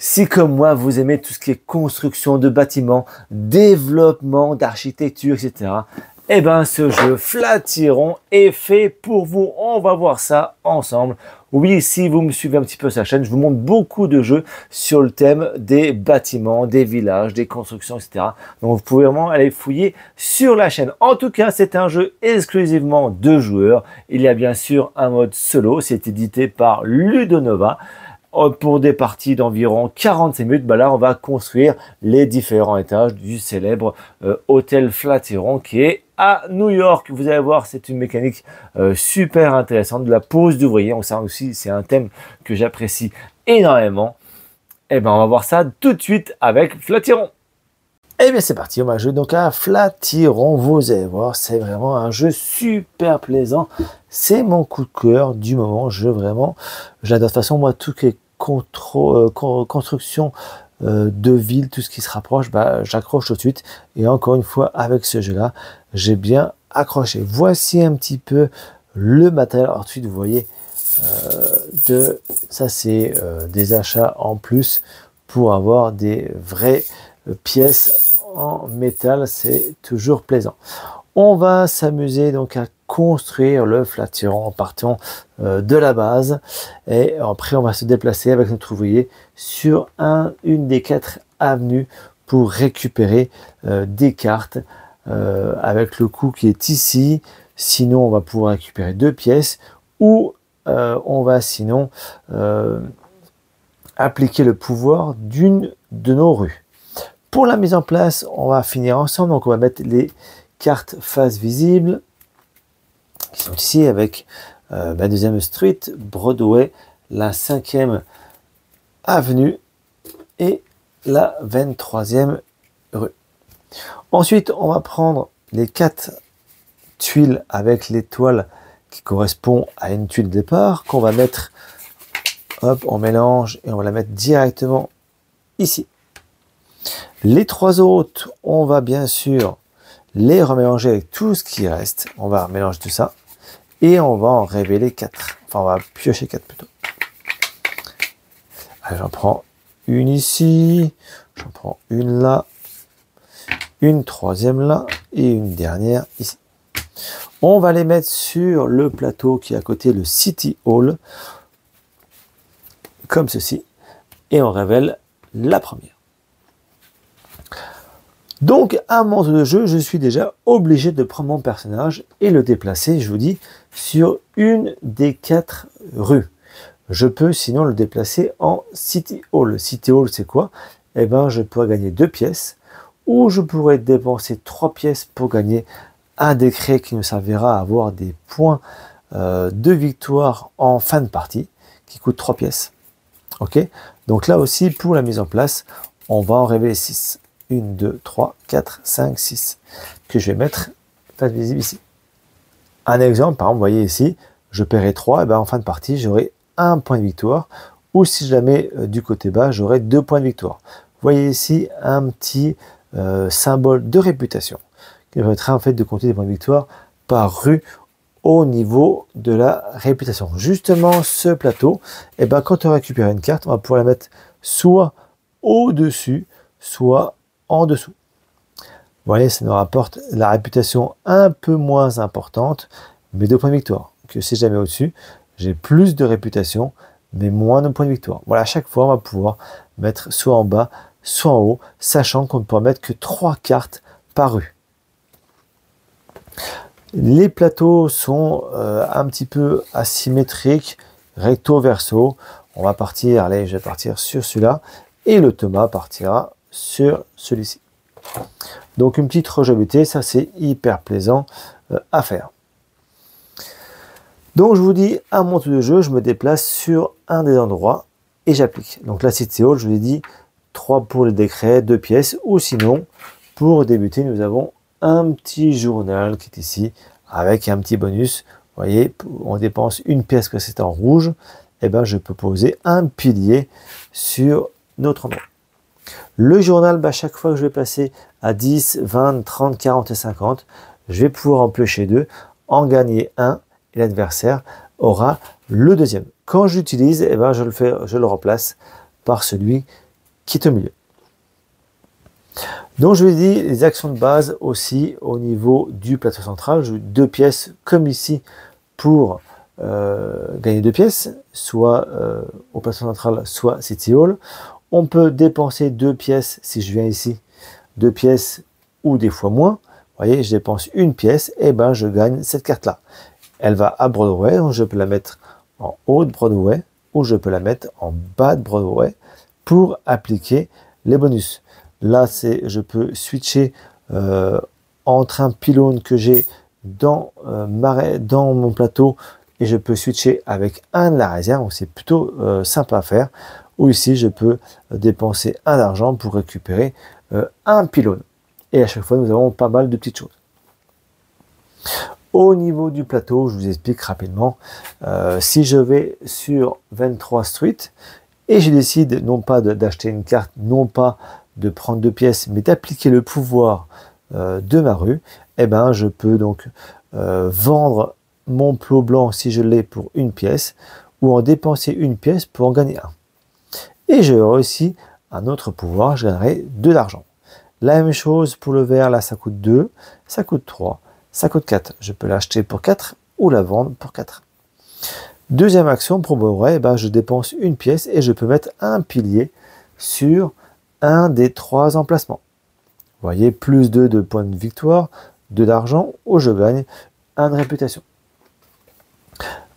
Si comme moi, vous aimez tout ce qui est construction de bâtiments, développement d'architecture, etc., eh ben, ce jeu Flatiron est fait pour vous. On va voir ça ensemble. Oui, si vous me suivez un petit peu sur la chaîne, je vous montre beaucoup de jeux sur le thème des bâtiments, des villages, des constructions, etc. Donc, vous pouvez vraiment aller fouiller sur la chaîne. En tout cas, c'est un jeu exclusivement de joueurs. Il y a bien sûr un mode solo. C'est édité par Ludonova. Pour des parties d'environ 45 minutes, là, on va construire les différents étages du célèbre hôtel Flatiron qui est à New York. Vous allez voir, c'est une mécanique super intéressante de la pose d'ouvrier. Donc ça aussi, c'est un thème que j'apprécie énormément. Et ben, on va voir ça tout de suite avec Flatiron. Et bien c'est parti, on va jouer donc à Flatiron. Vous allez voir, c'est vraiment un jeu super plaisant. C'est mon coup de cœur du moment. J'adore. De toute façon, moi, tout ce qui est construction de ville, tout ce qui se rapproche, j'accroche tout de suite. Et encore une fois, avec ce jeu-là, j'ai bien accroché. Voici un petit peu le matériel. Ensuite, vous voyez, ça c'est des achats en plus pour avoir des vraies pièces en métal, c'est toujours plaisant. On va s'amuser donc à construire le Flatiron en partant de la base et après on va se déplacer avec notre ouvrier sur une des 4 avenues pour récupérer des cartes avec le coup qui est ici. Sinon on va pouvoir récupérer 2 pièces ou on va sinon appliquer le pouvoir d'une de nos rues. Pour la mise en place, on va finir ensemble. Donc, on va mettre les cartes face visible qui sont ici avec la 2e Street, Broadway, la 5e Avenue et la 23e rue. Ensuite, on va prendre les 4 tuiles avec l'étoile qui correspond à une tuile de départ qu'on va mettre, hop, on mélange et on va la mettre directement ici. Les 3 autres, on va bien sûr les remélanger avec tout ce qui reste. On va mélanger tout ça et on va en révéler 4. Enfin, on va piocher 4 plutôt. J'en prends une ici, j'en prends une là, une 3e là et une dernière ici. On va les mettre sur le plateau qui est à côté, le City Hall, comme ceci, et on révèle la première. Donc, à mon tour de jeu, je suis déjà obligé de prendre mon personnage et le déplacer, je vous dis, sur une des 4 rues. Je peux sinon le déplacer en City Hall. City Hall, c'est quoi? Eh bien, je pourrais gagner 2 pièces, ou je pourrais dépenser 3 pièces pour gagner un décret qui nous servira à avoir des points de victoire en fin de partie, qui coûte 3 pièces. Ok? Donc là aussi, pour la mise en place, on va en révéler 6. 1, 2, 3, 4, 5, 6, que je vais mettre face visible ici. Un exemple, par exemple, vous voyez ici, je paierai 3, et bien en fin de partie, j'aurai 1 point de victoire, ou si je la mets du côté bas, j'aurai 2 points de victoire. Vous voyez ici un petit symbole de réputation, qui permettra en fait de compter des points de victoire par rue au niveau de la réputation. Justement, ce plateau, et ben, quand on récupère une carte, on va pouvoir la mettre soit au-dessus, soit en dessous. Vous voyez, ça nous rapporte la réputation un peu moins importante, mais 2 points de victoire. Que si jamais au-dessus, j'ai plus de réputation, mais moins de points de victoire. Voilà, à chaque fois, on va pouvoir mettre soit en bas, soit en haut, sachant qu'on ne pourra mettre que 3 cartes par rue. Les plateaux sont un petit peu asymétriques, recto verso. On va partir, allez, je vais partir sur celui-là, et le Thomas partira sur celui-ci. Donc une petite rejouabilité, ça c'est hyper plaisant à faire. Donc je vous dis, à mon tour de jeu, je me déplace sur un des endroits et j'applique. Donc la City Hall, je vous ai dit, 3 pour le décret, 2 pièces, ou sinon, pour débuter, nous avons un petit journal qui est ici, avec un petit bonus. Vous voyez, on dépense 1 pièce que c'est en rouge, et ben je peux poser un pilier sur notre endroit. Le journal, chaque fois que je vais passer à 10, 20, 30, 40 et 50, je vais pouvoir en piocher 2, en gagner 1, et l'adversaire aura le deuxième. Quand j'utilise, je le remplace par celui qui est au milieu. Donc je vous ai dit les actions de base aussi au niveau du plateau central. Je deux pièces comme ici pour gagner 2 pièces, soit au plateau central, soit City Hall. On peut dépenser 2 pièces si je viens ici, 2 pièces ou des fois moins. Vous voyez, je dépense une pièce et ben je gagne cette carte-là. Elle va à Broadway, donc je peux la mettre en haut de Broadway ou je peux la mettre en bas de Broadway pour appliquer les bonus. Là, je peux switcher entre un pylône que j'ai dans mon plateau et je peux switcher avec un de la réserve. Donc c'est plutôt sympa à faire. Ou ici, je peux dépenser un d'argent pour récupérer un pylône. Et à chaque fois, nous avons pas mal de petites choses. Au niveau du plateau, je vous explique rapidement. Si je vais sur 23 Street et je décide non pas d'acheter une carte, non pas de prendre 2 pièces, mais d'appliquer le pouvoir de ma rue, eh ben, je peux donc vendre mon plot blanc si je l'ai pour une pièce, ou en dépenser une pièce pour en gagner un. Et j'ai aussi un autre pouvoir, je gagnerai de l'argent. La même chose pour le vert, là ça coûte 2, ça coûte 3, ça coûte 4. Je peux l'acheter pour 4 ou la vendre pour 4. Deuxième action, pour Broadway, ben, je dépense une pièce et je peux mettre un pilier sur un des 3 emplacements. Vous voyez, plus 2 de points de victoire, 2 d'argent, ou je gagne 1 de réputation.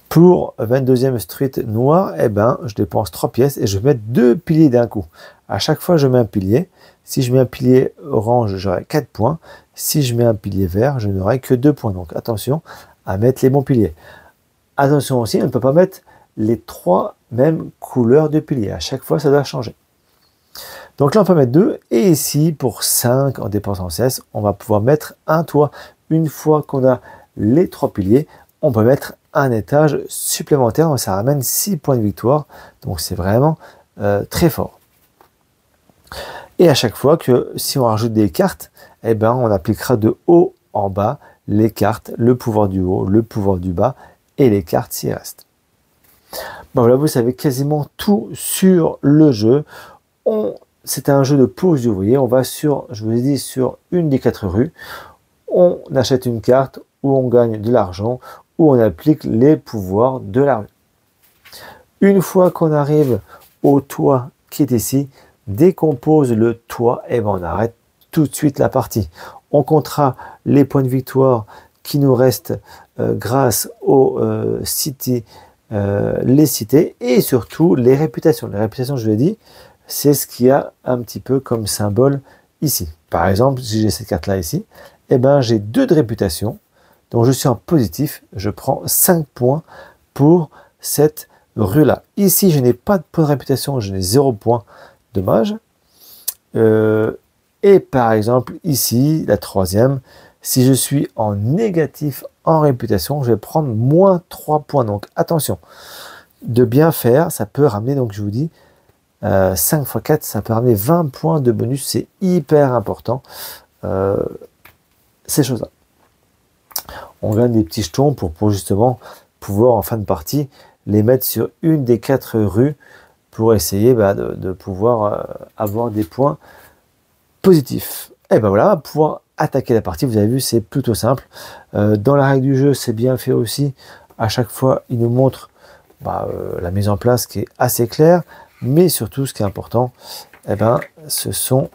Pour 22e Street noir, eh ben, je dépense 3 pièces et je vais mettre 2 piliers d'un coup. À chaque fois, je mets un pilier. Si je mets un pilier orange, j'aurai 4 points. Si je mets un pilier vert, je n'aurai que 2 points. Donc attention à mettre les bons piliers. Attention aussi, on ne peut pas mettre les 3 mêmes couleurs de piliers. À chaque fois, ça doit changer. Donc là, on peut mettre 2. Et ici, pour 5 en dépensant 16, on va pouvoir mettre un toit. Une fois qu'on a les 3 piliers, on peut mettre un étage supplémentaire. Donc ça ramène 6 points de victoire. Donc c'est vraiment très fort. Et à chaque fois que si on rajoute des cartes, eh ben, on appliquera de haut en bas les cartes, le pouvoir du haut, le pouvoir du bas et les cartes s'il reste. Ben voilà, vous savez quasiment tout sur le jeu. C'est un jeu de pause, vous voyez, on va sur, je vous ai dit, sur une des 4 rues. On achète une carte où on gagne de l'argent, où on applique les pouvoirs de la rue. Une fois qu'on arrive au toit qui est ici, dès qu'on pose le toit, et ben on arrête tout de suite la partie. On comptera les points de victoire qui nous restent grâce aux les cités et surtout les réputations. Les réputations, je l'ai dit, c'est ce qu'il y a un petit peu comme symbole ici. Par exemple, si j'ai cette carte-là ici, eh ben, j'ai 2 de réputation. Donc je suis en positif, je prends 5 points pour cette rue-là. Ici, je n'ai pas de point de réputation, je n'ai 0 point. Dommage. Et par exemple, ici, la 3e, si je suis en négatif en réputation, je vais prendre moins 3 points. Donc attention, de bien faire, ça peut ramener, donc je vous dis, 5 x 4, ça peut ramener 20 points de bonus. C'est hyper important, ces choses-là. On gagne des petits jetons pour justement pouvoir en fin de partie les mettre sur une des 4 rues pour essayer de pouvoir avoir des points positifs. Et ben voilà, on va pouvoir attaquer la partie. Vous avez vu, c'est plutôt simple. Dans la règle du jeu, c'est bien fait aussi. À chaque fois, il nous montre la mise en place qui est assez claire. Mais surtout, ce qui est important, eh ben, ce sont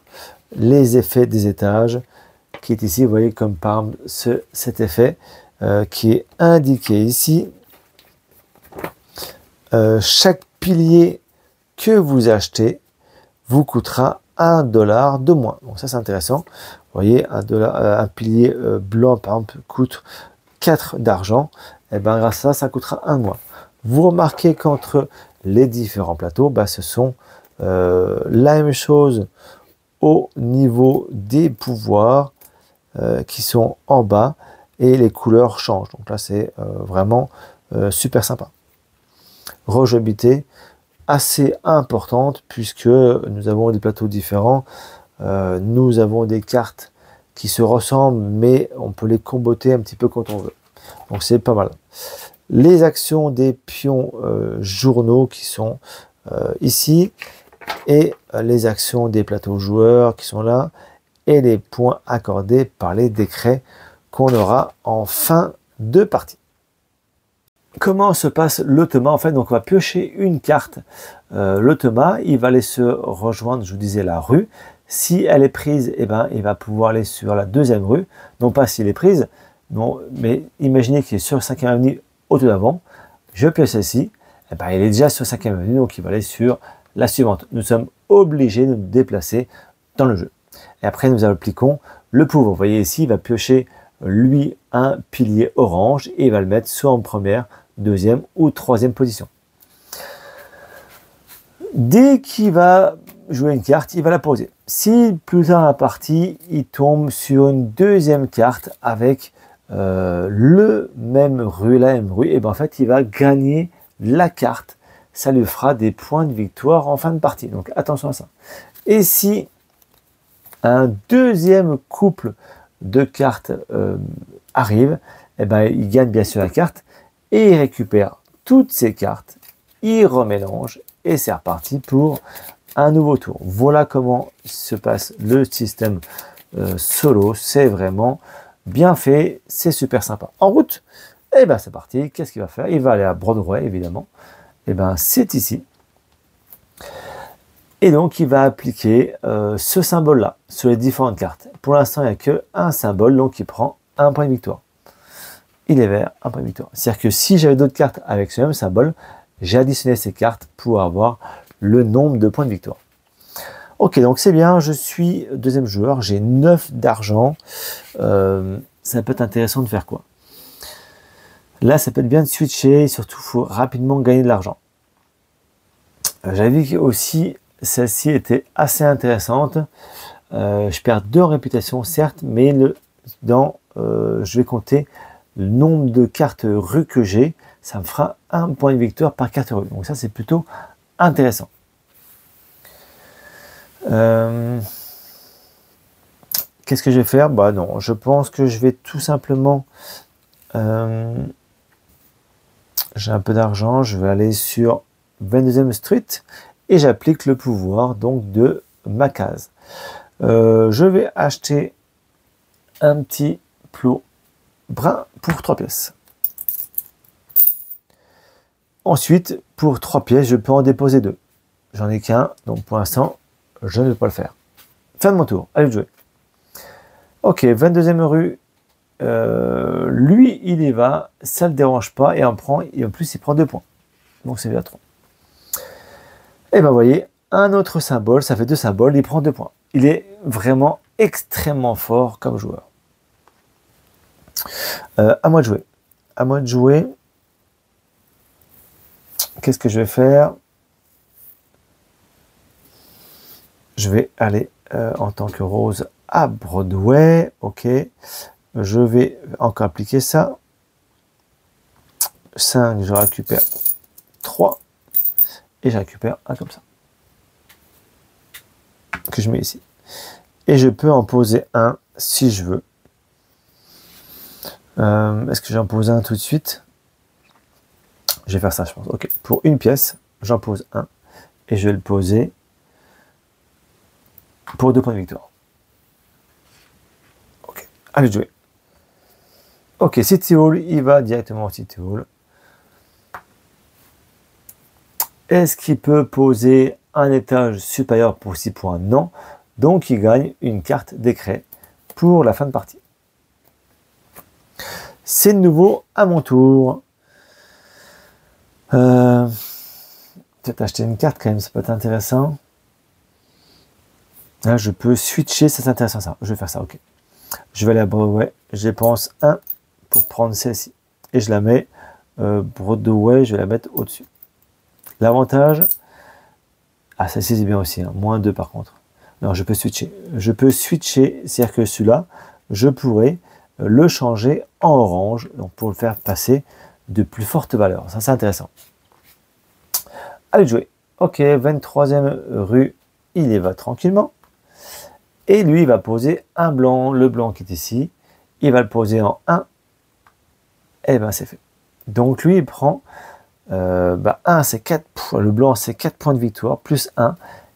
les effets des étages qui est ici. Vous voyez, comme par exemple cet effet qui est indiqué ici. Chaque pilier que vous achetez vous coûtera 1 $ de moins. Donc ça, c'est intéressant. Vous voyez, un pilier blanc, par exemple, coûte 4 d'argent. Et ben grâce à ça, ça coûtera 1 de moins. Vous remarquez qu'entre les différents plateaux, ce sont la même chose au niveau des pouvoirs qui sont en bas et les couleurs changent. Donc là, c'est vraiment super sympa. Rejouabilité assez importante puisque nous avons des plateaux différents. Nous avons des cartes qui se ressemblent, mais on peut les comboter un petit peu quand on veut. Donc c'est pas mal. Les actions des pions journaux qui sont ici. et les actions des plateaux joueurs qui sont là, et les points accordés par les décrets qu'on aura en fin de partie. Comment se passe l'automa? En fait, donc on va piocher une carte. L'automa, il va aller se rejoindre, je vous disais, la rue. Si elle est prise, eh ben, il va pouvoir aller sur la deuxième rue. Non pas s'il est prise, non, mais imaginez qu'il est sur 5e avenue au tout d'avant. Je pioche celle-ci, eh ben, il est déjà sur 5e avenue, donc il va aller sur la suivante. Nous sommes obligés de nous déplacer dans le jeu. Et après, nous appliquons le pouvoir. Vous voyez ici, il va piocher, lui, un pilier orange et il va le mettre soit en première, deuxième ou troisième position. Dès qu'il va jouer une carte, il va la poser. Si plus tard dans la partie, il tombe sur une deuxième carte avec le même rue, la même rue, et bien en fait, il va gagner la carte. Ça lui fera des points de victoire en fin de partie. Donc attention à ça. Et si un deuxième couple de cartes arrive, eh ben, il gagne bien sûr la carte et il récupère toutes ces cartes, il remélange et c'est reparti pour un nouveau tour. Voilà comment se passe le système solo. C'est vraiment bien fait, c'est super sympa. En route, et ben c'est parti. Qu'est-ce qu'il va faire? Il va aller à Broadway, évidemment. Et ben c'est ici. Et donc il va appliquer ce symbole-là sur les différentes cartes. Pour l'instant, il n'y a qu'un symbole, donc il prend un point de victoire. Il est vert, un point de victoire. C'est-à-dire que si j'avais d'autres cartes avec ce même symbole, j'ai additionné ces cartes pour avoir le nombre de points de victoire. Ok, donc c'est bien, je suis deuxième joueur, j'ai 9 d'argent. Ça peut être intéressant de faire quoi? Là, ça peut être bien de switcher, et surtout, il faut rapidement gagner de l'argent. J'avais vu aussi, celle-ci était assez intéressante. Je perds 2 en réputation, certes, mais je vais compter le nombre de cartes rues que j'ai. Ça me fera un point de victoire par carte rue. Donc ça, c'est plutôt intéressant. Qu'est-ce que je vais faire? Bah non, je pense que je vais tout simplement... j'ai un peu d'argent, je vais aller sur 22e Street et j'applique le pouvoir donc de ma case. Je vais acheter un petit plot brun pour 3 pièces. Ensuite, pour 3 pièces, je peux en déposer 2. J'en ai qu'un, donc pour l'instant, je ne vais pas le faire. Fin de mon tour, allez jouer. Ok, 22e rue. Lui, il y va, ça ne le dérange pas et en plus, il prend 2 points. Donc c'est bien 3. Et ben vous voyez, un autre symbole, ça fait 2 symboles, il prend 2 points. Il est vraiment extrêmement fort comme joueur. À moi de jouer. À moi de jouer. Qu'est-ce que je vais faire? Je vais aller en tant que rose à Broadway. Ok. Je vais encore appliquer ça. 5, je récupère 3. Et je récupère un comme ça. Que je mets ici. Et je peux en poser un si je veux. Est-ce que j'en pose un tout de suite? Je vais faire ça, je pense. Ok. Pour une pièce, j'en pose un. Et je vais le poser pour 2 points de victoire. Ok. Allez, jouer. Ok, City Hall, il va directement au City Hall. Est-ce qu'il peut poser un étage supérieur pour 6 points? Non. Donc, il gagne une carte décret pour la fin de partie. C'est de nouveau à mon tour. Peut-être acheter une carte quand même, ça peut être intéressant. Là, je peux switcher, c'est intéressant ça. Je vais faire ça, ok. Je vais aller à Broadway, je dépense 1 pour prendre celle-ci. Et je la mets Broadway, je vais la mettre au-dessus. L'avantage, celle-ci c'est bien aussi, hein, moins 2 par contre. Non, je peux switcher. Je peux switcher, c'est-à-dire que celui-là, je pourrais le changer en orange, donc pour le faire passer de plus forte valeur. Ça, c'est intéressant. Allez jouer. Ok, 23e rue, il y va tranquillement. Et lui, il va poser un blanc, le blanc qui est ici. Il va le poser en 1. Et bien, c'est fait. Donc, lui, il prend 1, c'est 4. Le blanc, c'est 4 points de victoire, plus 1.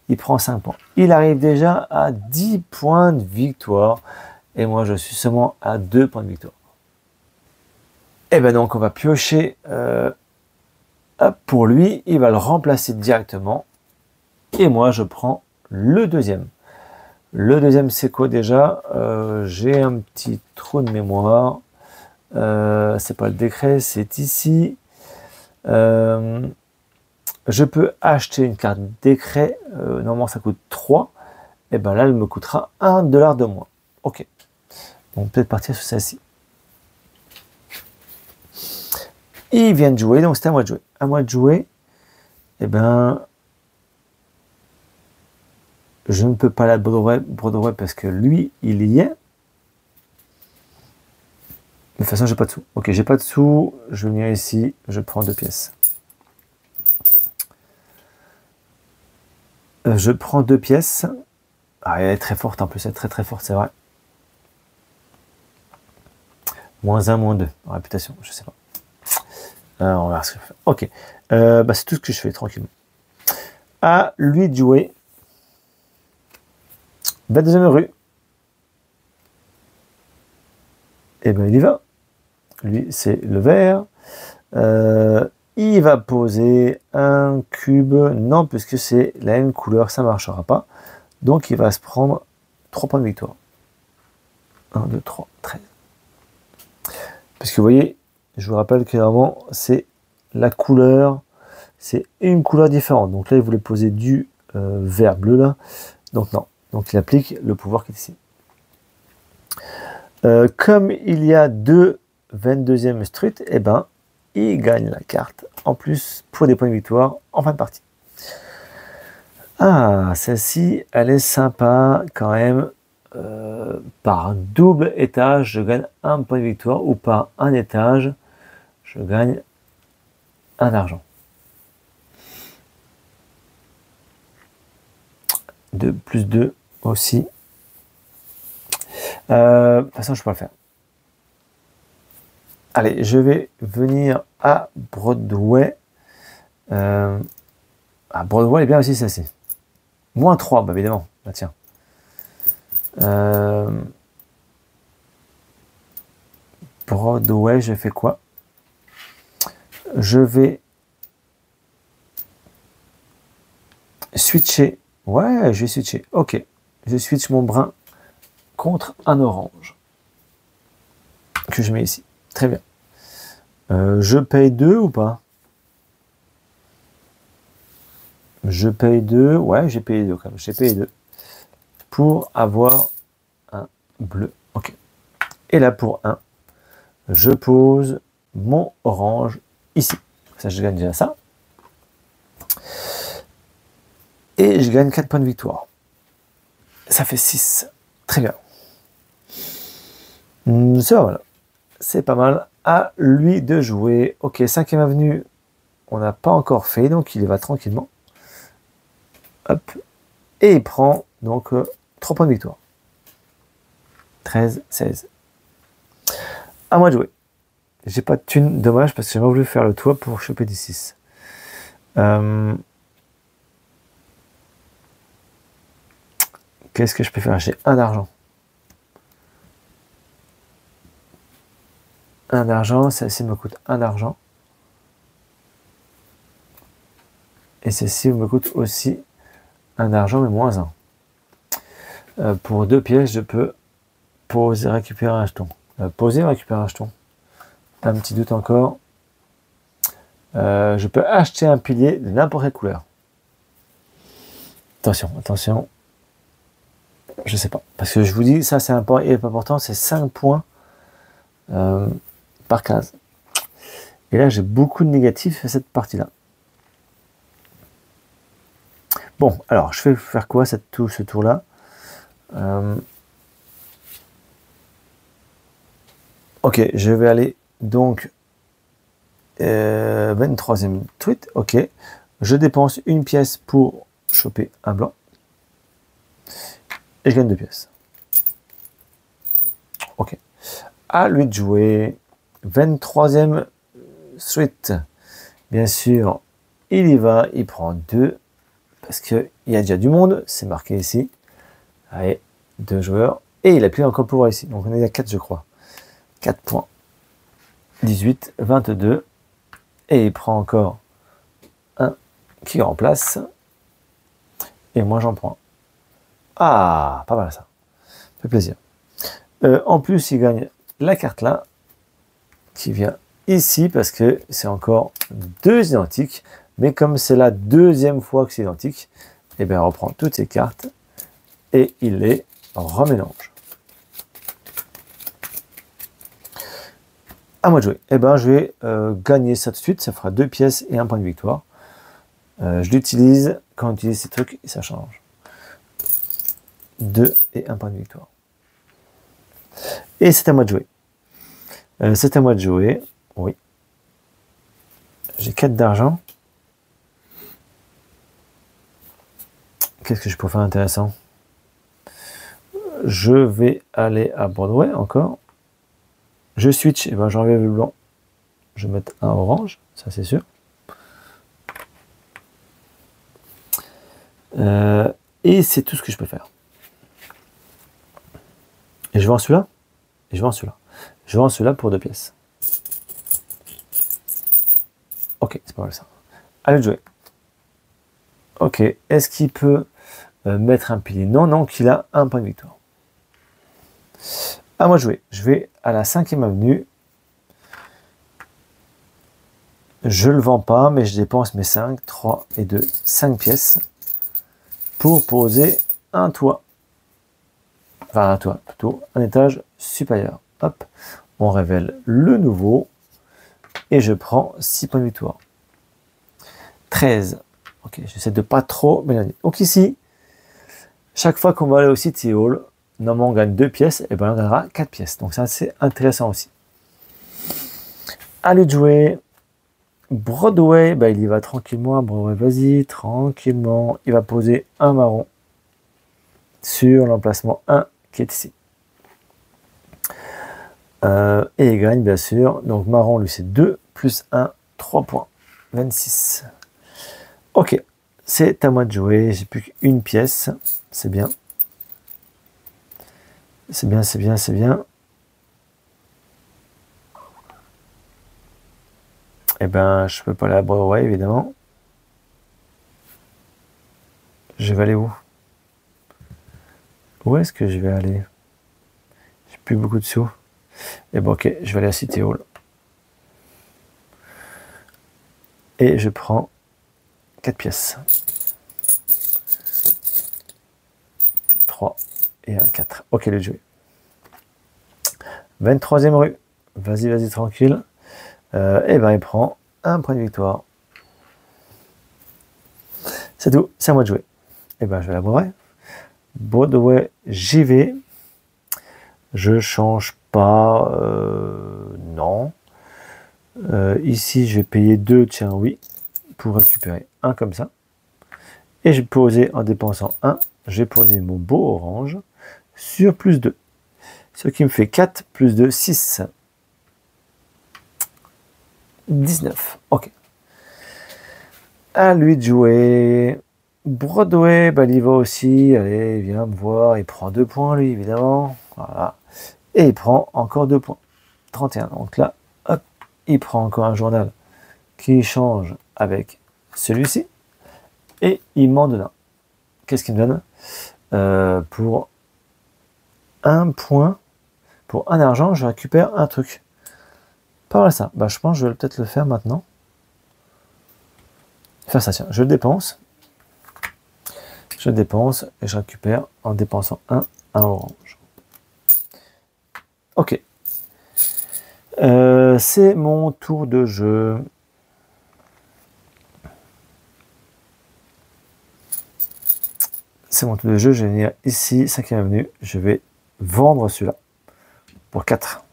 il prend 5 points. Il arrive déjà à 10 points de victoire. Et moi, je suis seulement à 2 points de victoire. Et ben donc, on va piocher pour lui. Il va le remplacer directement. Et moi, je prends le deuxième. Le deuxième, c'est quoi déjà? J'ai un petit trou de mémoire. C'est pas le décret, c'est ici. Je peux acheter une carte décret. Normalement, ça coûte 3. Et ben là, elle me coûtera $1 de moins. Ok. Donc, peut-être partir sur celle-ci. Il vient de jouer, donc c'est à moi de jouer. À moi de jouer. Et ben, je ne peux pas la Broadway parce que lui, il y est. De toute façon, j'ai pas de sous. Ok, j'ai pas de sous. Je viens ici, je prends 2 pièces. Je prends 2 pièces. Ah, elle est très forte en plus, elle est très très forte, c'est vrai. -1, -2, réputation, je sais pas. On va voir ce que je fais. Ok, c'est tout ce que je fais tranquillement. À lui de jouer. Deuxième rue. Et ben il y va. Lui, c'est le vert. Il va poser un cube. Non, puisque c'est la même couleur, ça ne marchera pas. Donc, il va se prendre 3 points de victoire. 1, 2, 3, 13. Parce que vous voyez, je vous rappelle que avant, c'est la couleur. C'est une couleur différente. Donc là, il voulait poser du vert bleu là. Donc non. Donc il applique le pouvoir qui est ici. Comme il y a 2 22e street, eh ben, il gagne la carte en plus pour des points de victoire en fin de partie. Ah, celle-ci, elle est sympa quand même. Par double étage, je gagne 1 point de victoire, ou par un étage, je gagne 1 argent. Plus 2 aussi. De toute façon, je peux le faire. Allez, je vais venir à Broadway. Broadway est bien aussi, celle-ci. -3, bah évidemment. Bah, tiens. Broadway, je fais quoi? Je vais switcher. Ouais, je vais switcher. Ok. Je switch mon brun contre un orange. Que je mets ici. Très bien. Je paye 2 ou pas? Je paye 2. Ouais, j'ai payé 2 quand même. J'ai payé 2. Pour avoir un bleu. Ok. Et là, pour 1, je pose mon orange ici. Ça, je gagne déjà ça. Et je gagne 4 points de victoire. Ça fait 6. Très bien. Ça, voilà. C'est pas mal. À lui de jouer. Ok, 5e avenue, on n'a pas encore fait, donc il y va tranquillement. Hop. Et il prend donc 3 points de victoire. 13, 16. À moi de jouer. J'ai pas de thune, dommage, parce que j'ai pas voulu faire le toit pour choper du 6. Qu'est-ce que je peux faire? J'ai 1 d'argent. 1 d'argent, celle-ci me coûte 1 d'argent. Et celle-ci me coûte aussi 1 d'argent, mais -1. Pour 2 pièces, je peux poser, récupérer un jeton. Poser, récupérer un jeton. Un petit doute encore. Je peux acheter un pilier de n'importe quelle couleur. Attention, attention. Je sais pas. Parce que je vous dis, ça c'est important, c'est 5 points par case. Et là, j'ai beaucoup de négatifs à cette partie-là. Bon, alors, je vais faire quoi ce tour-là? Ok, je vais aller donc 23e tweet. Ok, je dépense 1 pièce pour choper un blanc. Et je gagne 2 pièces. Ok. À lui de jouer. 23e suite. Bien sûr, il y va. Il prend 2 parce qu'il y a déjà du monde, c'est marqué ici. Allez, 2 joueurs. Et il a plus encore le pouvoir ici. Donc on est à 4, je crois. 4 points. 18, 22. Et il prend encore un qui remplace. Et moi j'en prends. Ah, pas mal ça. Ça fait plaisir. En plus, il gagne la carte là, qui vient ici, parce que c'est encore 2 identiques. Mais comme c'est la 2e fois que c'est identique, et bien on reprend toutes ces cartes et il les remélange. À moi de jouer. Et ben je vais gagner ça tout de suite, ça fera 2 pièces et 1 point de victoire. Je l'utilise, quand on utilise ces trucs, ça change. 2 et 1 point de victoire. Et c'est à moi de jouer. C'est à moi de jouer, oui. J'ai 4 d'argent. Qu'est-ce que je peux faire intéressant? Je vais aller à Broadway encore. Je switch, et ben j'enlève le blanc. Je vais mettre un orange, ça c'est sûr. Et c'est tout ce que je peux faire. Et je vais en celui-là. Et je vais en celui-là. Je vais en celui-là pour 2 pièces. Ok, c'est pas mal ça. Allez jouer. Ok, est-ce qu'il peut mettre un pilier? Non, non, qu'il a 1 point de victoire. À moi de jouer. Je vais à la 5e avenue. Je ne le vends pas, mais je dépense mes 5, 3 et 2, 5 pièces pour poser un toit. Enfin, un toit, plutôt un étage supérieur. Hop, on révèle le nouveau et je prends 6 points de victoire. 13. Ok, j'essaie de pas trop m'éloigner. Donc ici, chaque fois qu'on va aller au City Hall, normalement on gagne 2 pièces, et bien on gagnera 4 pièces. Donc c'est assez intéressant aussi. Allez de jouer. Broadway, bah, il y va tranquillement. Broadway, vas-y, tranquillement. Il va poser un marron sur l'emplacement 1 qui est ici. Et il gagne bien sûr. Donc marron, lui, c'est 2 plus 1, 3 points. 26. Ok, c'est à moi de jouer. J'ai plus qu'une pièce. C'est bien. C'est bien, c'est bien, c'est bien. Eh ben, je peux pas aller à Broadway, évidemment. Je vais aller où? Où est-ce que je vais aller? J'ai plus beaucoup de sous. Et bon, ok, je vais aller à City Hall. Et je prends 4 pièces. 3 et un 4. Ok, le jeu. 23e rue. Vas-y, vas-y, tranquille. Et ben, il prend un point de victoire. C'est tout, c'est à moi de jouer. Et ben, je vais la Broadway. Broadway, j'y vais. Je change pas. Non. Ici, je vais payer 2, tiens, oui, pour récupérer un comme ça. Et je vais poser, en dépensant 1, je vais poser mon beau orange sur plus 2. Ce qui me fait 4 plus 2, 6. 19. Ok. À lui de jouer. Broadway, bah, il y va aussi. Allez, viens me voir. Il prend 2 points, lui, évidemment. Voilà. Et il prend encore 2 points. 31. Donc là, hop, il prend encore un journal qui change avec celui-ci. Et il m'en donne un. Qu'est-ce qu'il me donne? Pour 1 point, pour 1 argent, je récupère un truc. Pas mal ça. Bah, je pense que je vais peut-être le faire maintenant. Faire ça, tiens. Je le dépense. Je dépense et je récupère en dépensant un orange. Ok. C'est mon tour de jeu. C'est mon tour de jeu. Je vais venir ici, 5e avenue. Je vais vendre celui-là pour 4.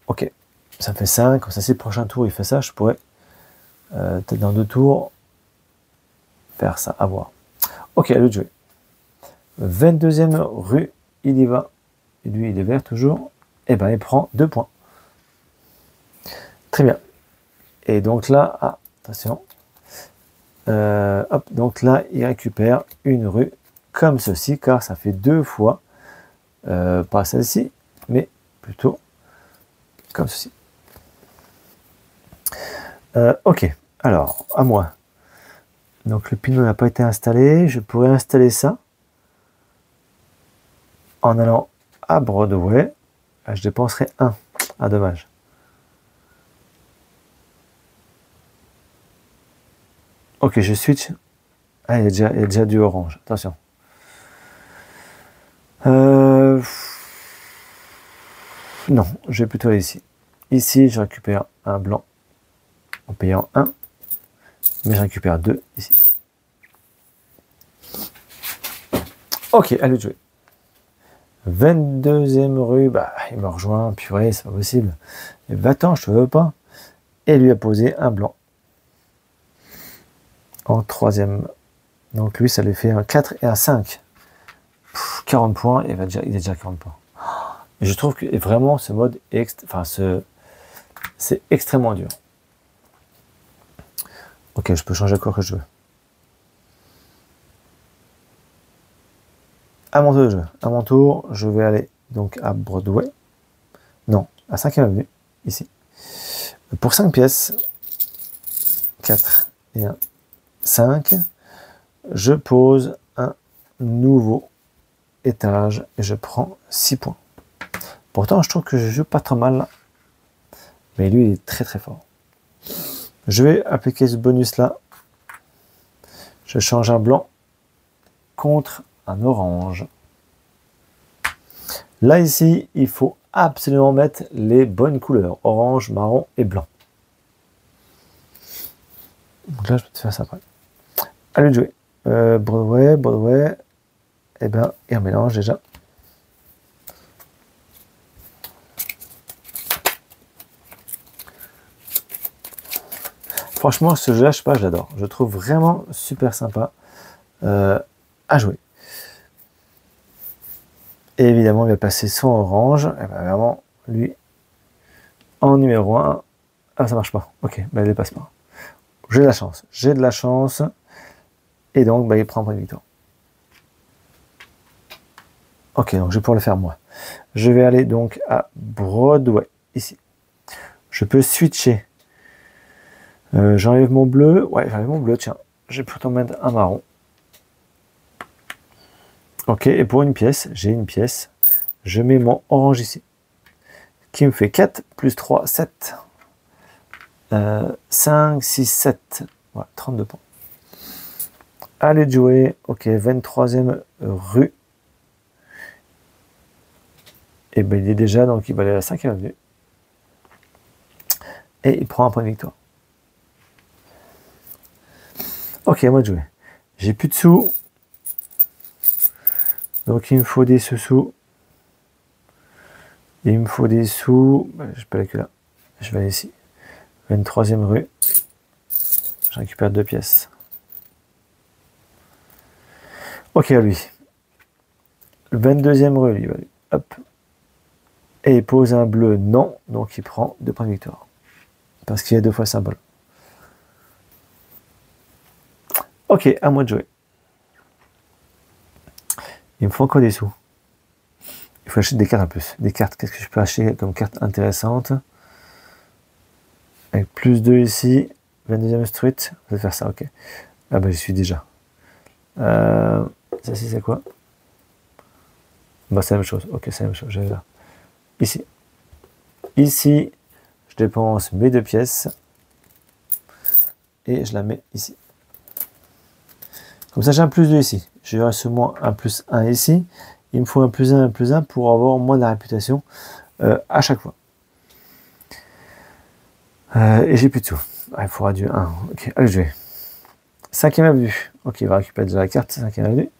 Ok. Ça fait 5. Comme ça, si le prochain tour il fait ça, je pourrais peut-être dans 2 tours faire ça. À voir. Ok, à lui de jouer. 22e rue, il y va. Et lui, il est vert toujours. Et ben, il prend 2 points. Très bien. Et donc là, Attention. Hop, donc là, il récupère une rue comme ceci, car ça fait 2 fois, pas celle-ci, mais plutôt comme ceci. Ok, alors, à moi. Donc le pinot n'a pas été installé, je pourrais installer ça en allant à Broadway. Je dépenserai 1. Ah, dommage. Ok, je switch. Ah, il y a déjà du orange. Attention. Non, je vais plutôt aller ici. Ici, je récupère un blanc en payant 1. Mais je récupère 2 ici. Ok, allez jouer. 22e rue, bah, il me rejoint, purée, c'est pas possible. Et va-t'en, je te veux pas. Et lui a posé un blanc. En 3e. Donc lui, ça lui fait un 4 et un 5. 40 points, il est déjà 40 points. Et je trouve que vraiment ce mode est, c'est extrêmement dur. Ok, je peux changer quoi que je veux. À mon tour de jeu. À mon tour, je vais aller donc à Broadway. Non, à 5e avenue, ici. Pour 5 pièces, 4 et 1, 5, je pose un nouveau étage et je prends 6 points. Pourtant, je trouve que je joue pas trop mal là. Mais lui, il est très très fort. Je vais appliquer ce bonus là. Je change un blanc contre un orange. Là, ici, il faut absolument mettre les bonnes couleurs. Orange, marron et blanc. Donc là, je peux te faire ça après. Allez jouer. Broadway. Eh bien, il mélange déjà. Franchement, ce jeu-là, je sais pas, j'adore. Je trouve vraiment super sympa à jouer. Et évidemment, il va passer son orange. Et ben vraiment, lui, en numéro 1. Ah, ça marche pas. Ok, ben il ne passe pas. J'ai de la chance. J'ai de la chance. Et donc, ben, il prend un point de victoire. Ok, donc je vais pouvoir le faire moi. Je vais aller donc à Broadway, ici. Je peux switcher. J'enlève mon bleu. Ouais, j'enlève mon bleu, tiens. Je vais plutôt mettre un marron. Ok, et pour une pièce, j'ai une pièce. Je mets mon orange ici. Qui me fait 4 plus 3, 7. 5, 6, 7. Voilà, 32 points. Allez de jouer. Ok, 23e rue. Et ben il est déjà, donc il va aller à la 5e avenue. Et il prend un point de victoire. Ok, à moi de jouer. J'ai plus de sous. Donc il me faut des sous. Il me faut des sous. Je peux aller que là. Je vais aller ici. 23e rue. Je récupère 2 pièces. Ok, à lui. Le 22e rue, il va lui. Hop. Et il pose un bleu non. Donc il prend 2 points de victoire. Parce qu'il y a 2 fois symbole. Ok, à moi de jouer. Il me faut encore des sous. Il faut acheter des cartes en plus. Des cartes, qu'est-ce que je peux acheter comme carte intéressante? Avec plus 2 ici. 22e street. Je vais faire ça, ok. Ah bah j'y suis déjà. Ça c'est quoi? Bah c'est la même chose. Ok, c'est la même chose. J'avais là. Ici. Ici, je dépense mes 2 pièces. Et je la mets ici. Comme ça, j'ai un plus 2 ici. J'ai seulement un plus 1 ici. Il me faut un plus 1 pour avoir moins de la réputation à chaque fois. Et j'ai plus de sous. Ah, il faudra du 1. Ok, allez, je vais. 5e avenue. Ok, il va récupérer déjà la carte. 5e avenue.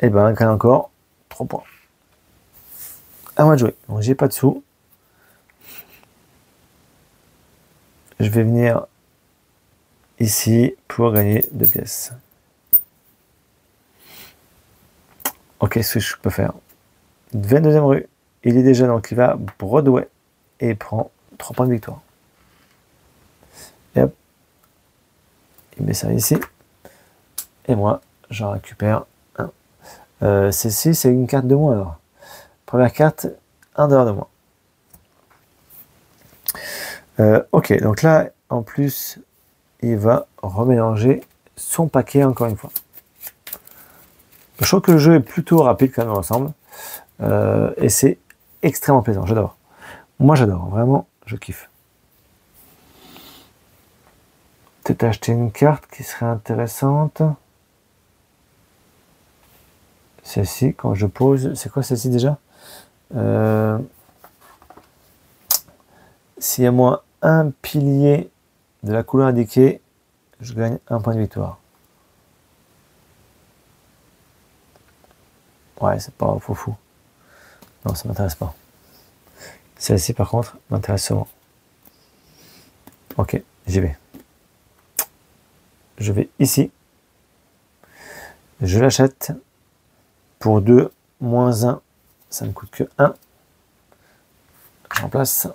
Et ben, il gagne encore 3 points. À moi de jouer. Donc, j'ai pas de sous. Je vais venir ici pour gagner 2 pièces. Ok, ce que je peux faire. 22e rue. Il est déjà, donc il va à Broadway et il prend 3 points de victoire. il met ça ici. Et moi, j'en récupère un. Celle-ci, c'est une carte de moins alors. Première carte, un dollar de moins. Ok, donc là, en plus, il va remélanger son paquet encore une fois. Je trouve que le jeu est plutôt rapide quand même ensemble. Et c'est extrêmement plaisant, j'adore. Moi j'adore, vraiment, je kiffe. Peut-être acheter une carte qui serait intéressante. Celle-ci, quand je pose, c'est quoi celle-ci déjà? S'il y a moins un pilier de la couleur indiquée, je gagne un point de victoire. Ouais, c'est pas fou. Non, ça m'intéresse pas. Celle-ci, par contre, m'intéresse souvent. Ok, j'y vais. Je vais ici. Je l'achète. Pour 2, moins 1, ça ne coûte que 1. Je remplace.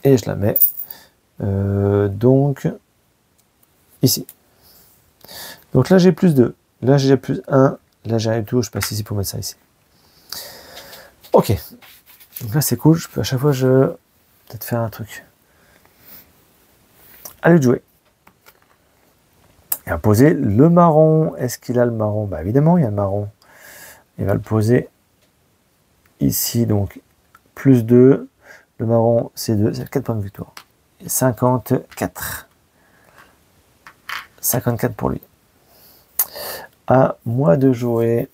Et je la mets. Donc, ici. Donc là, j'ai plus 2. Là, j'ai plus 1. Là, j'arrive tout. Je passe ici pour mettre ça ici. Ok. Donc là, c'est cool. Je peux à chaque fois, peut-être faire un truc. Allez de jouer. Il va poser le marron. Est-ce qu'il a le marron? Bah évidemment, il y a le marron. Il va le poser ici. Donc, plus 2. Le marron, c'est 2. C'est 4 points de victoire. Et 54. 54 pour lui. À moi de jouer.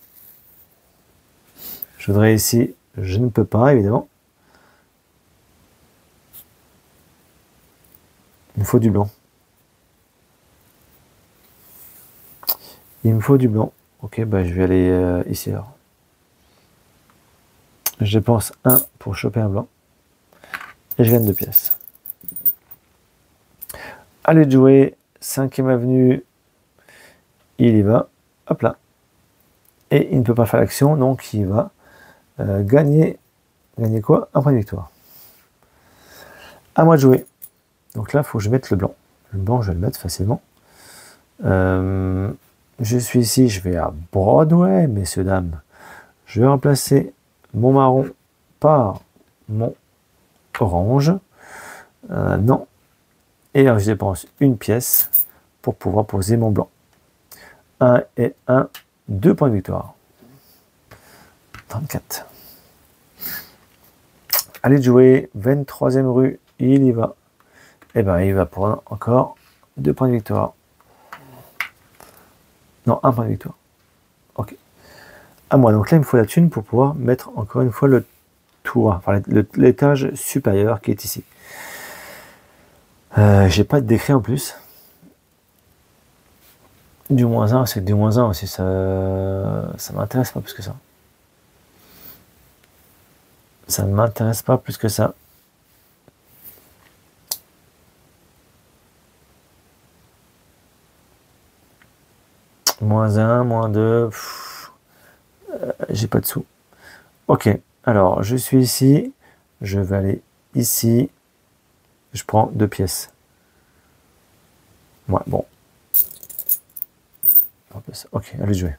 Je voudrais ici. Je ne peux pas, évidemment. Il me faut du blanc. Il me faut du blanc. Ok, bah je vais aller ici alors. Je dépense 1 pour choper un blanc. Et je gagne 2 pièces. Allez de jouer. 5e avenue. Il y va. Hop là. Et il ne peut pas faire l'action, donc il va gagner. Gagner quoi? Un point de victoire. À moi de jouer. Donc là, il faut que je mette le blanc. Le blanc, je vais le mettre facilement. Je suis ici, je vais à Broadway, messieurs, dames. Je vais remplacer mon marron par mon orange. Non. Et alors, je dépense une pièce pour pouvoir poser mon blanc. 1 et 1, 2 points de victoire. 34. Allez de jouer, 23e rue, il y va. Et bien, il va prendre encore 2 points de victoire. Non, 1 point de victoire. Ok. À moi. Donc là, il me faut la thune pour pouvoir mettre encore une fois le tour, enfin l'étage supérieur qui est ici. J'ai pas de décret en plus. Du moins 1, c'est du moins 1 aussi. Ça m'intéresse pas plus que ça. Ça ne m'intéresse pas plus que ça. Moins 1, moins 2. J'ai pas de sous. Ok, alors je suis ici. Je vais aller ici. Je prends 2 pièces. Ouais, bon. Ok, allez jouer.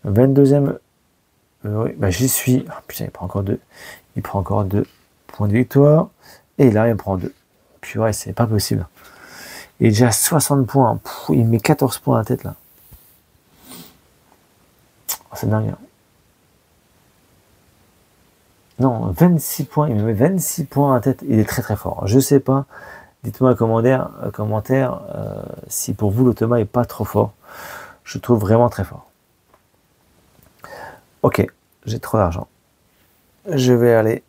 22e. Oui, bah j'y suis. Oh, putain, il prend encore 2. Il prend encore 2 points de victoire. Et là, il prend 2. Puis ouais, c'est pas possible. Il est déjà à 60 points. Pff, il met 14 points à la tête là. Oh, c'est dingue. Non, 26 points. Il me met 26 points à la tête. Il est très très fort. Je sais pas. Dites-moi en commentaire si pour vous l'automa est pas trop fort. Je trouve vraiment très fort. Ok, j'ai trop d'argent. Je vais aller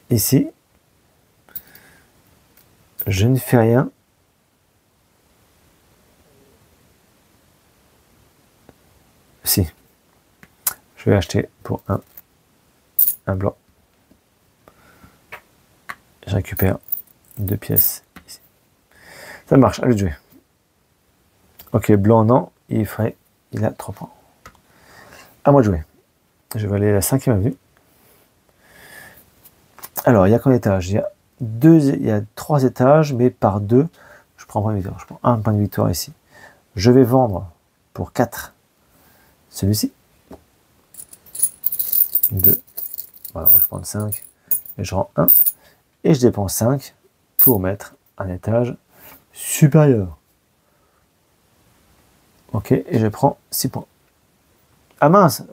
ici. Je ne fais rien. Si. Je vais acheter pour un blanc. Je récupère 2 pièces ici. Ça marche, allez jouer. Ok, blanc non, il a 3 points. À moi de jouer. Je vais aller à la 5e avenue. Alors, il y a combien d'étages? Il y a il y a 3 étages, mais par 2, je prends un point de victoire. Je prends un point de victoire ici. Je vais vendre pour 4 celui-ci. 2. Voilà, je prends 5 et je rends 1. Et je dépense 5 pour mettre un étage supérieur. Ok, et je prends 6 points. Ah mince,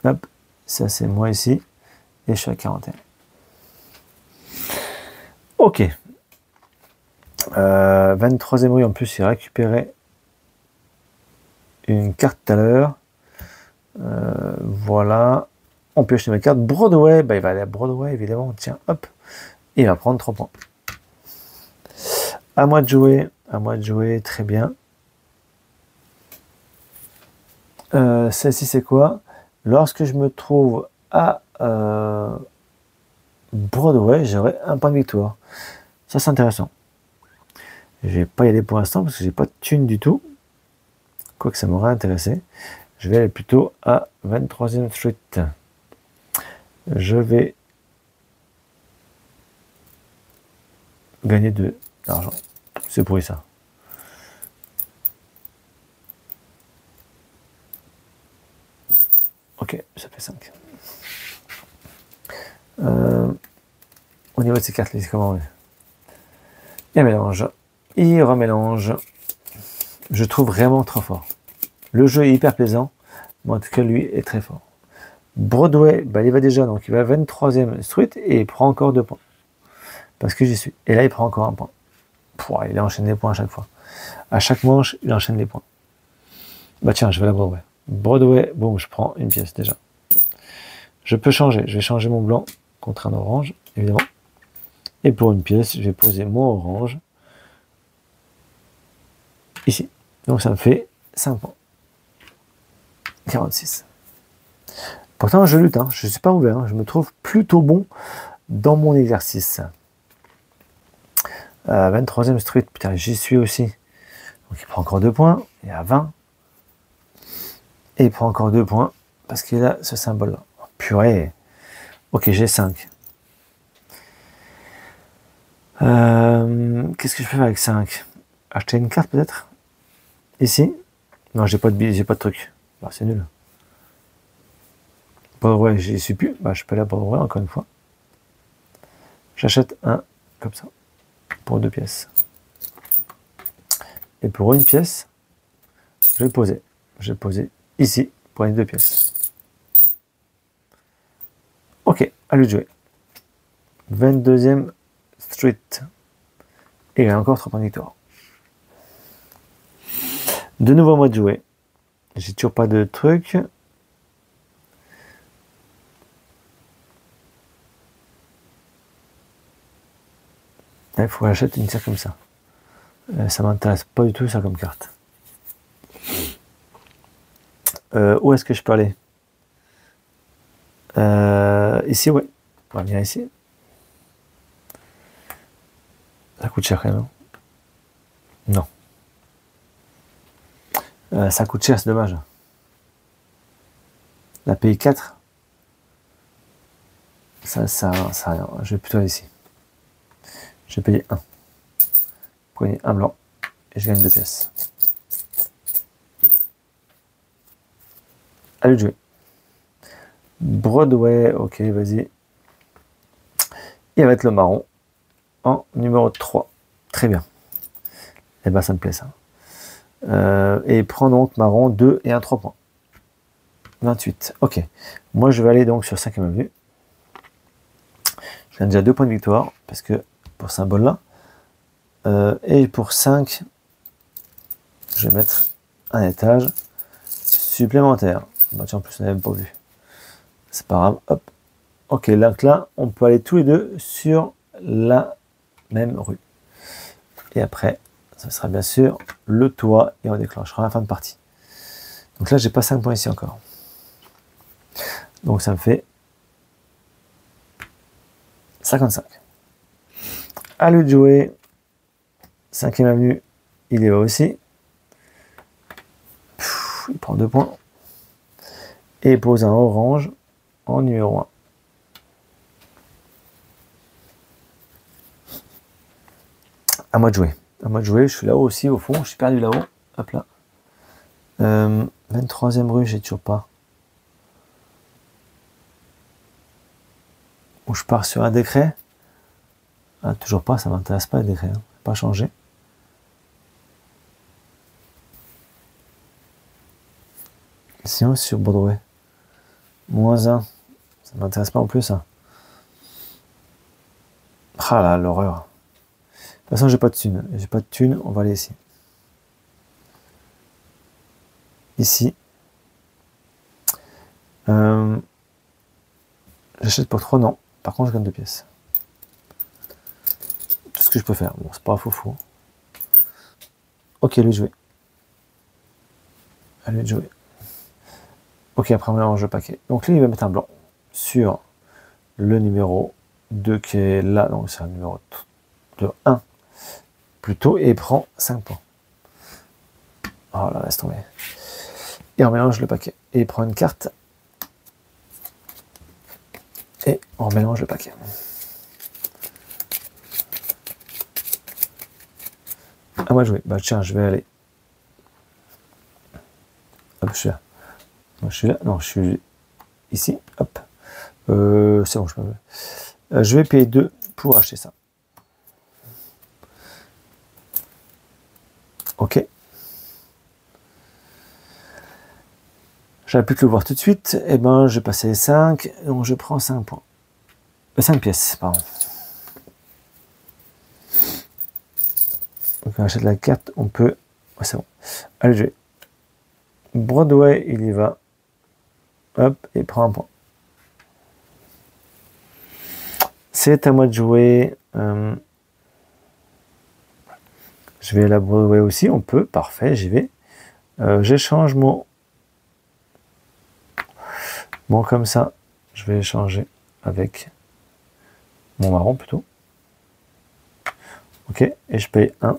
hop, ça c'est moi ici, et je suis à 41. Ok. 23e rue, en plus, j'ai récupéré une carte tout à l'heure. Voilà. On peut acheter ma carte. Broadway, bah, il va aller à Broadway, évidemment. Tiens, hop. Et il va prendre 3 points. À moi de jouer, très bien. Celle-ci, c'est quoi? Lorsque je me trouve à Broadway, j'aurai un point de victoire. Ça, c'est intéressant. Je vais pas y aller pour l'instant parce que j'ai pas de thune du tout. Quoique ça m'aurait intéressé. Je vais aller plutôt à 23e Street. Je vais gagner de l'argent. C'est pourri ça. Ok, ça fait 5. Au niveau de ces cartes, c'est comment? Il mélange. Il remélange. Je trouve vraiment trop fort. Le jeu est hyper plaisant, mais en tout cas, lui est très fort. Broadway, bah, il va déjà, donc il va à 23e Street et il prend encore 2 points. Parce que j'y suis. Et là, il prend encore un point. Pouah, il enchaîne les points à chaque fois. À chaque manche, il enchaîne les points. Bah tiens, je vais à Broadway. Broadway, bon, je prends une pièce déjà. Je peux changer. Je vais changer mon blanc contre un orange, évidemment. Et pour une pièce, je vais poser mon orange ici. Donc ça me fait 5 points. 46. Pourtant, je lutte, hein. Je ne suis pas ouvert. Hein. Je me trouve plutôt bon dans mon exercice. 23e Street, putain, j'y suis aussi. Donc il prend encore 2 points. Il est à 20. Et il prend encore 2 points parce qu'il a ce symbole-là. Oh, purée. Ok, j'ai 5. Qu'est-ce que je peux faire avec 5? Acheter une carte peut-être? Ici? Non, j'ai pas de billet, j'ai pas de truc. Bah, c'est nul. Broadway, j'y suis plus. Bah, je peux aller à Broadway encore une fois. J'achète un comme ça pour 2 pièces. Et pour une pièce, je vais poser. Je vais poser ici pour les 2 pièces. Ok, à lui de jouer. 22e Street. Et il y a encore 3 points de victoire. De nouveau, moi de jouer. J'ai toujours pas de truc. Il faut que j'achète une carte comme ça. Ça m'intéresse pas du tout ça comme carte. Où est-ce que je peux aller? Ici, ouais. On va venir ici. Ça coûte cher quand même. Non. Ça coûte cher, c'est dommage. La payer 4. Ça, rien. Je vais plutôt aller ici. Je vais payer 1. Prenez un blanc. Et je gagne 2 pièces. Allez de jouer. Broadway, ok, vas-y. Il va être le marron en numéro 3. Très bien. Et ben ça me plaît ça. Et prend donc marron 2 et un 3 points. 28. Ok. Moi je vais aller donc sur 5e avenue. Je gagne déjà 2 points de victoire parce que pour ce symbole là. Et pour 5, je vais mettre un étage supplémentaire. Bah tiens, en plus on n'avait même pas vu. C'est pas grave. Hop. Ok, donc là, on peut aller tous les deux sur la même rue. Et après, ce sera bien sûr le toit et on déclenchera la fin de partie. Donc là, j'ai pas 5 points ici encore. Donc ça me fait 55. À lui de jouer. 5e avenue, il y va aussi. Il prend 2 points. Et il pose un orange en numéro 1. À moi de jouer. À moi de jouer. Je suis là-haut aussi, au fond. Je suis perdu là-haut. Hop là. 23e rue, j'ai toujours pas. Ou je pars sur un décret. Ah, toujours pas, ça m'intéresse pas le décret. Hein. Pas changé. Sinon, sur Broadway. -1. Ça m'intéresse pas en plus. Ça. Ah là, l'horreur. De toute façon, j'ai pas de thune. J'ai pas de thune, on va aller ici. Ici. J'achète pour 3, non. Par contre, je gagne 2 pièces. Tout ce que je peux faire. Bon, c'est pas fou. Ok, lui de jouer. À lui de jouer. Ok, après on mélange le paquet. Donc lui, il va mettre un blanc sur le numéro 2 qui est là. Donc c'est un numéro de 1 plutôt. Et il prend 5 points. Oh là, laisse tomber. Et on mélange le paquet. Et il prend une carte. Et on mélange le paquet. À moi de jouer. Bah tiens, je vais aller. Hop, je suis là. Je suis là. Non, je suis ici. Hop. C'est bon, je peux. Je vais payer 2 pour acheter ça. Ok. J'avais plus que le voir tout de suite. Et ben, je vais passer 5. Donc, je prends 5 points. 5 pièces, pardon. Donc, on achète la carte. On peut. Ouais, c'est bon. Allez, je vais. Broadway, il y va. Hop, et prend un point. C'est à moi de jouer. Je vais à la Broadway aussi. On peut. Parfait, j'y vais. J'échange mon. Bon, comme ça, je vais échanger avec mon marron plutôt. Ok, et je paye 1.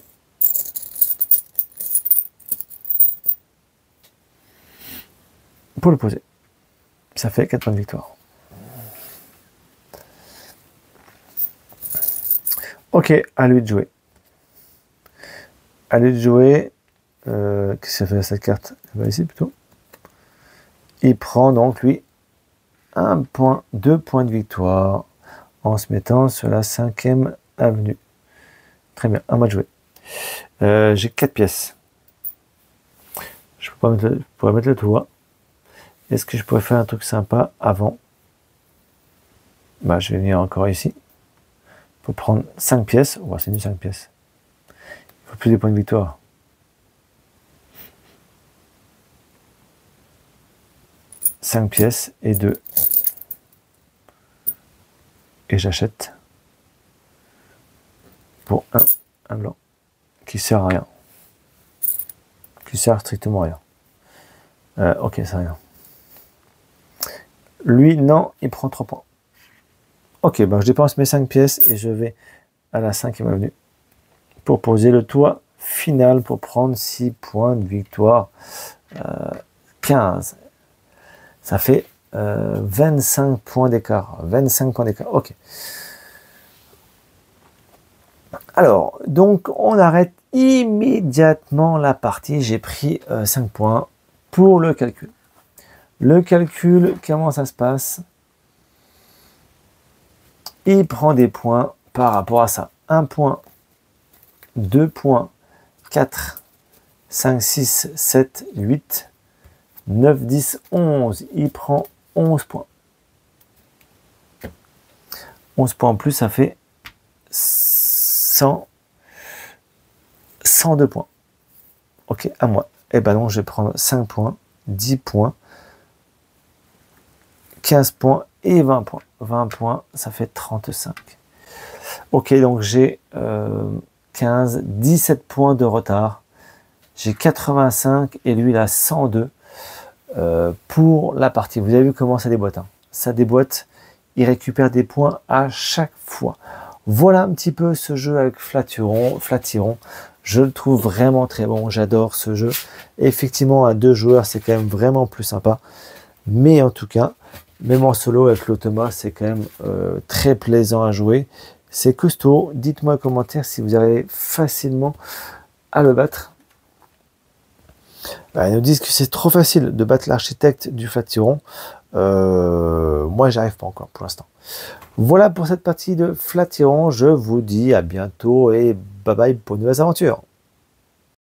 Pour le poser. Ça fait 4 points de victoire. Ok, à lui de jouer. À lui de jouer. Qu'est-ce que ça fait à cette carte? Elle va ici plutôt. Il prend donc lui 1 point, 2 points de victoire en se mettant sur la 5e avenue. Très bien, à moi de jouer. J'ai 4 pièces. Je pourrais mettre le toit. Est-ce que je pourrais faire un truc sympa avant? Bah, je vais venir encore ici. Il faut prendre 5 pièces. Ouais, c'est du 5 pièces. Il faut plus des points de victoire. « 5 pièces et 2. Et j'achète pour un blanc qui sert à rien. Qui sert strictement à rien. Ok, c'est rien. Lui, non, il prend 3 points. Ok, ben je dépense mes 5 pièces et je vais à la 5e avenue pour poser le toit final pour prendre 6 points de victoire. 15. Ça fait 25 points d'écart. 25 points d'écart. Ok. Alors, donc, on arrête immédiatement la partie. J'ai pris 5 points pour le calcul. Le calcul, comment ça se passe? Il prend des points par rapport à ça. 1 point, 2 points, 4, 5, 6, 7, 8, 9, 10, 11. Il prend 11 points. 11 points en plus, ça fait 102 points. Ok, à moi. Et ben non, je vais prendre 5 points, 10 points, 15 points et 20 points. 20 points, ça fait 35. Ok, donc j'ai 17 points de retard. J'ai 85 et lui il a 102 pour la partie. Vous avez vu comment ça déboîte. Hein. Ça déboîte, il récupère des points à chaque fois. Voilà un petit peu ce jeu avec Flatiron. Je le trouve vraiment très bon. J'adore ce jeu. Effectivement, à 2 joueurs, c'est quand même vraiment plus sympa. Mais en tout cas, même en solo avec l'automa, c'est quand même très plaisant à jouer. C'est costaud. Dites-moi en commentaire si vous arrivez facilement à le battre. Ils nous disent que c'est trop facile de battre l'architecte du Flatiron. Moi, j'arrive pas encore pour l'instant. Voilà pour cette partie de Flatiron. Je vous dis à bientôt et bye bye pour de nouvelles aventures.